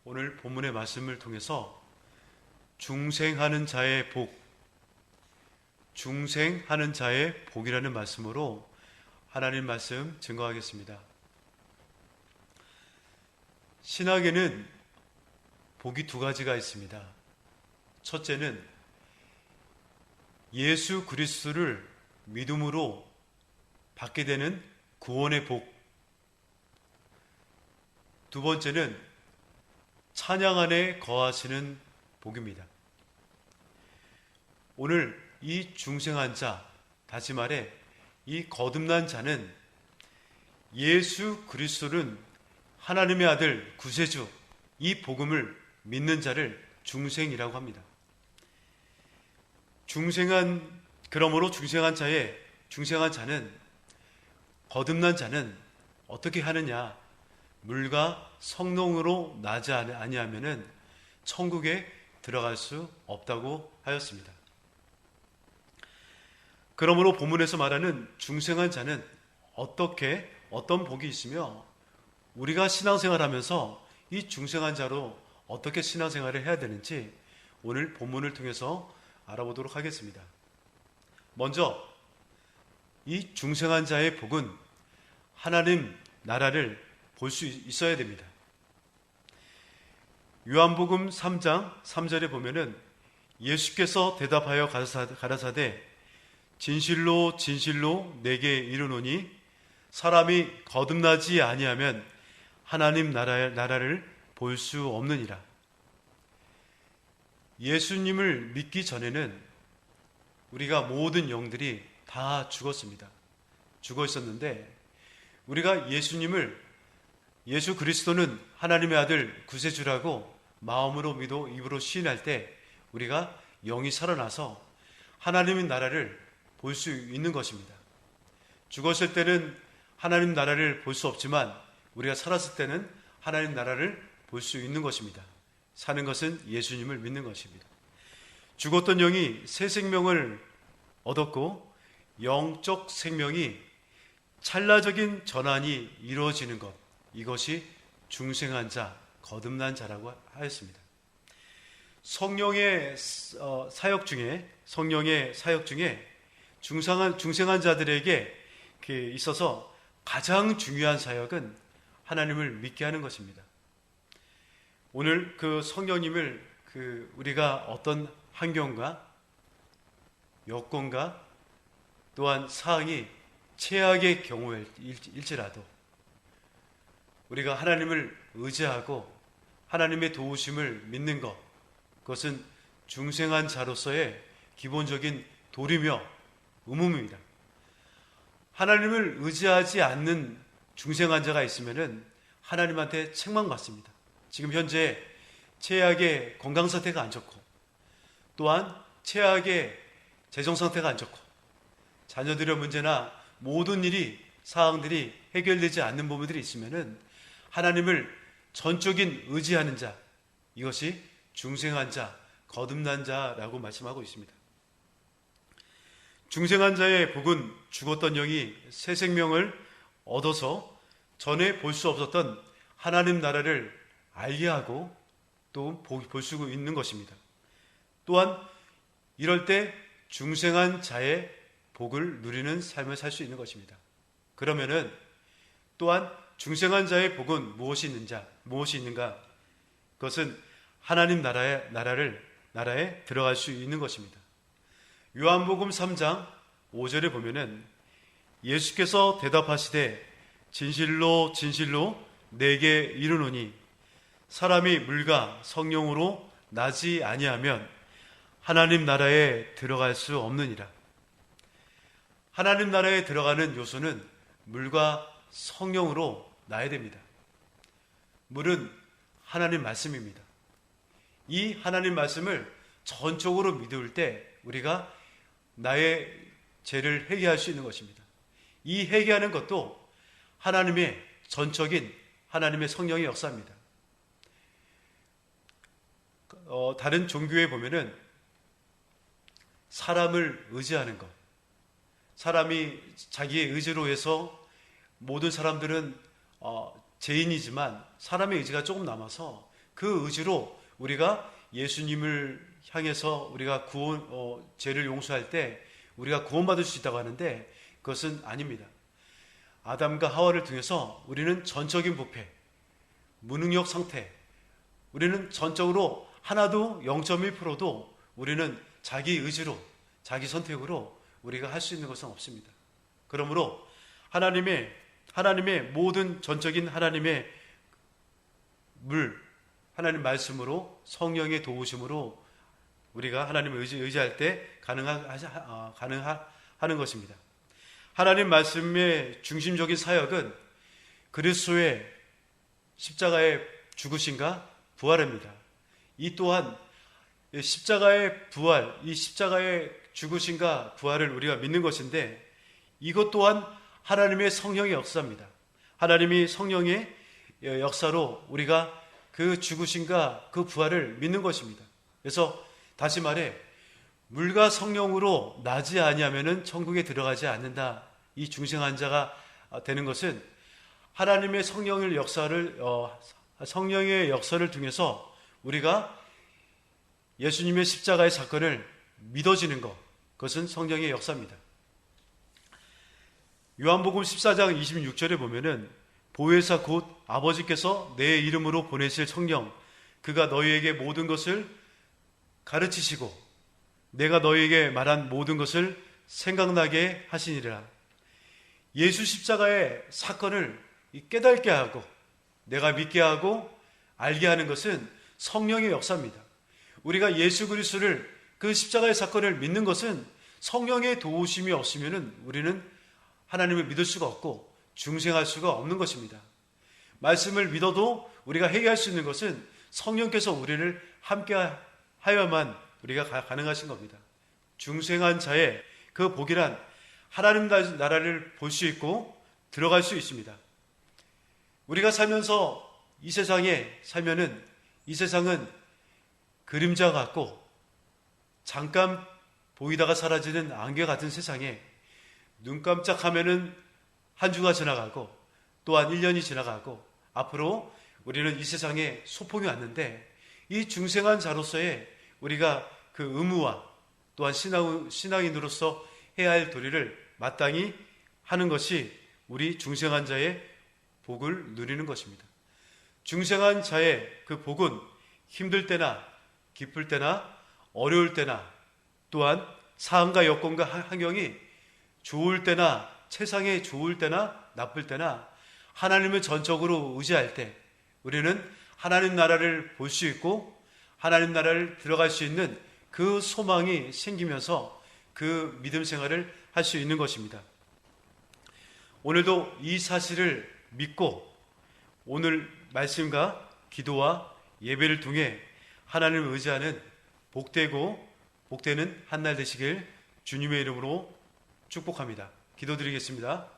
오늘 본문의 말씀을 통해서 중생하는 자의 복, 중생하는 자의 복이라는 말씀으로 하나님 말씀 증거하겠습니다. 신학에는 복이 두 가지가 있습니다. 첫째는 예수 그리스도를 믿음으로 받게 되는 구원의 복, 두 번째는 찬양 안에 거하시는 복입니다. 오늘 이 중생한 자, 다시 말해 이 거듭난 자는 예수 그리스도는 하나님의 아들 구세주, 이 복음을 믿는 자를 중생이라고 합니다. 그러므로 중생한 자는, 거듭난 자는 어떻게 하느냐? 물과 성령으로 나지 아니하면은 천국에 들어갈 수 없다고 하였습니다. 그러므로 본문에서 말하는 중생한 자는 어떤 복이 있으며 우리가 신앙생활하면서 이 중생한 자로 어떻게 신앙생활을 해야 되는지 오늘 본문을 통해서 알아보도록 하겠습니다. 먼저 이 중생한 자의 복은 하나님 나라를 볼 수 있어야 됩니다. 요한복음 3장 3절에 보면은 예수께서 대답하여 가라사대 진실로 진실로 내게 이르노니 사람이 거듭나지 아니하면 하나님 나라를 볼 수 없느니라. 예수님을 믿기 전에는 우리가 모든 영들이 다 죽었습니다. 죽어 있었는데 우리가 예수 그리스도는 하나님의 아들 구세주라고 마음으로 믿어 입으로 시인할 때 우리가 영이 살아나서 하나님의 나라를 볼 수 있는 것입니다. 죽었을 때는 하나님 나라를 볼 수 없지만 우리가 살았을 때는 하나님 나라를 볼 수 있는 것입니다. 사는 것은 예수님을 믿는 것입니다. 죽었던 영이 새 생명을 얻었고 영적 생명이 찰나적인 전환이 이루어지는 것, 이것이 중생한 자, 거듭난 자라고 하였습니다. 성령의 사역 중에 중생한 자들에게 있어서 가장 중요한 사역은 하나님을 믿게 하는 것입니다. 오늘 그 성령님을 우리가 어떤 환경과 여건과 또한 사항이 최악의 경우일지라도 우리가 하나님을 의지하고 하나님의 도우심을 믿는 것, 그것은 중생한 자로서의 기본적인 도리며 의무입니다. 하나님을 의지하지 않는 중생한 자가 있으면은 하나님한테 책망받습니다. 지금 현재 최악의 건강 상태가 안 좋고 또한 최악의 재정 상태가 안 좋고 자녀들의 문제나 모든 사항들이 해결되지 않는 부분들이 있으면은 하나님을 전적인 의지하는 자, 이것이 중생한 자, 거듭난 자라고 말씀하고 있습니다. 중생한 자의 복은 죽었던 영이 새 생명을 얻어서 전에 볼 수 없었던 하나님 나라를 알게 하고 또 볼 수 있는 것입니다. 또한 이럴 때 중생한 자의 복을 누리는 삶을 살 수 있는 것입니다. 그러면은 또한 중생한 자의 복은 무엇이 있는가? 그것은 하나님 나라에 들어갈 수 있는 것입니다. 요한복음 3장 5절에 보면은 예수께서 대답하시되 진실로 진실로 내게 이르노니 사람이 물과 성령으로 나지 아니하면 하나님 나라에 들어갈 수 없느니라. 하나님 나라에 들어가는 요소는 물과 성령으로 나야 됩니다. 물은 하나님 말씀입니다. 이 하나님 말씀을 전적으로 믿을 때 우리가 나의 죄를 회개할 수 있는 것입니다. 이 회개하는 것도 하나님의 전적인 하나님의 성령의 역사입니다. 다른 종교에 보면은 사람을 의지하는 것, 사람이 자기의 의지로 해서 모든 사람들은 죄인이지만 사람의 의지가 조금 남아서 그 의지로 우리가 예수님을 향해서 우리가 죄를 용서할 때 우리가 구원받을 수 있다고 하는데 그것은 아닙니다. 아담과 하와를 통해서 우리는 전적인 부패, 무능력 상태, 우리는 전적으로 하나도 0.1%도 우리는 자기 의지로, 자기 선택으로 우리가 할 수 있는 것은 없습니다. 그러므로 하나님의 모든 전적인 하나님의 하나님 말씀으로 성령의 도우심으로 우리가 하나님을 의지할 때 가능하는 것입니다. 하나님 말씀의 중심적인 사역은 그리스도의 십자가의 죽으심과 부활입니다. 이 또한 십자가의 부활, 이 십자가의 죽으심과 부활을 우리가 믿는 것인데 이것 또한 하나님의 성령의 역사입니다. 하나님이 성령의 역사로 우리가 그 죽으심과 그 부활을 믿는 것입니다. 그래서 다시 말해 물과 성령으로 나지 아니하면은 천국에 들어가지 않는다. 이 중생한 자가 되는 것은 하나님의 성령의 역사를 통해서 우리가 예수님의 십자가의 사건을 믿어지는 것, 그것은 성령의 역사입니다. 요한복음 14장 26절에 보면은 보혜사 곧 아버지께서 내 이름으로 보내실 성령, 그가 너희에게 모든 것을 가르치시고 내가 너희에게 말한 모든 것을 생각나게 하시니라. 예수 십자가의 사건을 깨닫게 하고 내가 믿게 하고 알게 하는 것은 성령의 역사입니다. 우리가 예수 그리스도를 그 십자가의 사건을 믿는 것은 성령의 도우심이 없으면 우리는 하나님을 믿을 수가 없고 중생할 수가 없는 것입니다. 말씀을 믿어도 우리가 회개할 수 있는 것은 성령께서 우리를 함께 하여만 우리가 가능하신 겁니다. 중생한 자의 그 복이란 하나님 나라를 볼 수 있고 들어갈 수 있습니다. 우리가 살면서 이 세상에 살면은 이 세상은 그림자 같고 잠깐 보이다가 사라지는 안개 같은 세상에 눈 깜짝하면은 한 주가 지나가고 또한 1년이 지나가고 앞으로 우리는 이 세상에 소풍이 왔는데 이 중생한 자로서의 우리가 그 의무와 또한 신앙인으로서 해야 할 도리를 마땅히 하는 것이 우리 중생한 자의 복을 누리는 것입니다. 중생한 자의 그 복은 힘들 때나 기쁠 때나 어려울 때나 또한 상황과 여건과 환경이 좋을 때나 세상에 좋을 때나 나쁠 때나 하나님을 전적으로 의지할 때 우리는 하나님 나라를 볼 수 있고 하나님 나라를 들어갈 수 있는 그 소망이 생기면서 그 믿음 생활을 할 수 있는 것입니다. 오늘도 이 사실을 믿고 오늘 말씀과 기도와 예배를 통해 하나님을 의지하는 복되는 한 날 되시길 주님의 이름으로 축복합니다. 기도드리겠습니다.